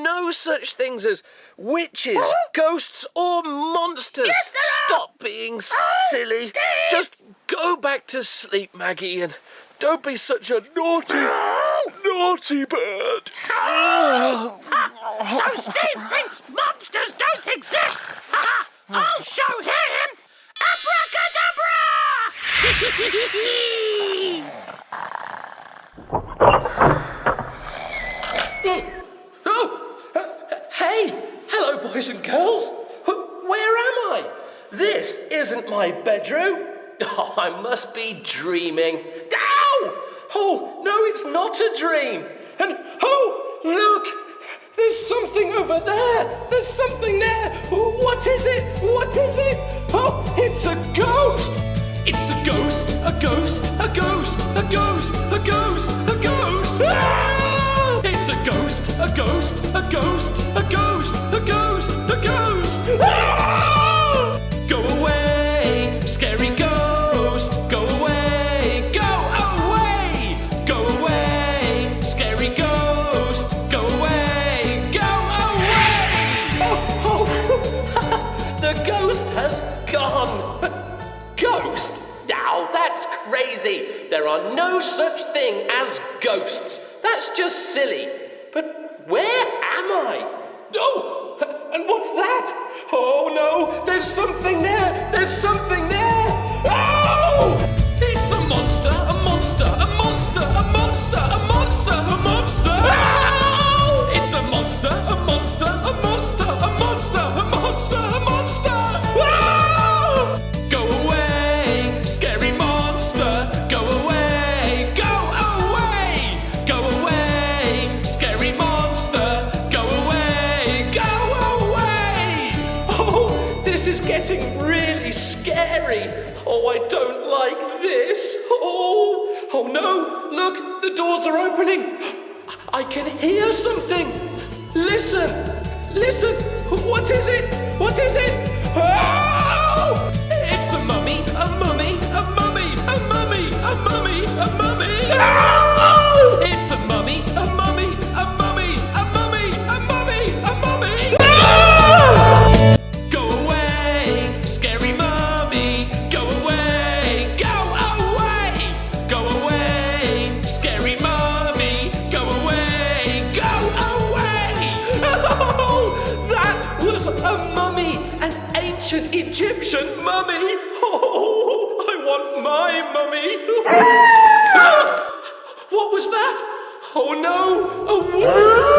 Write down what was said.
no such things as witches, ghosts, or monsters. Yes, there are. Stop being silly. Steve! Just go back to sleep, Maggie, and don't be such a naughty bird. So Steve thinks monsters don't exist. I'll show him. Abracadabra! Hey, hello, boys and girls. Where am I? This isn't my bedroom. Oh, I must be dreaming. Ow! Oh, no, it's not a dream. And, oh, look, there's something over there. There's something there. What is it? What is it? Oh, it's a ghost. It's a ghost, a ghost, a ghost, a ghost, a ghost, a ghost. Ah! It's a ghost, a ghost, a ghost, a ghost, a ghost, a ghost. Ah! Go away, scary ghost. Go away, go away, go away, scary ghost. Go away, go away. Oh, the ghost has gone. Ghost? Now, that's crazy. There are no such thing as ghosts. That's just silly. But where am I? Oh, and what's that? Oh no, there's something there. There's something there. Oh! It's a monster, a monster, a monster, a monster, a monster, a monster. Oh! It's a monster, a monster, a monster, a monster, a monster, a monster. Oh! Go away, scary monster. Go away, go away, go away, scary monster. Go away, go away. Oh, this is getting really scary. Oh, I don't like this. Oh no, look, the doors are opening. I can hear something. Listen, listen. What is it? What is it? Oh! It's a mummy, a mummy, a mummy, a mummy, a mummy, a mummy. Oh! It's a mummy, a mummy, a mummy, a mummy, a mummy, a mummy. Oh! Go away, scary mummy. Go away, go away, go away, scary mummy. Go away, go away. Oh, that was a mummy, an ancient Egyptian mummy. Oh, I want my mummy. What was that? Oh no, a wolf!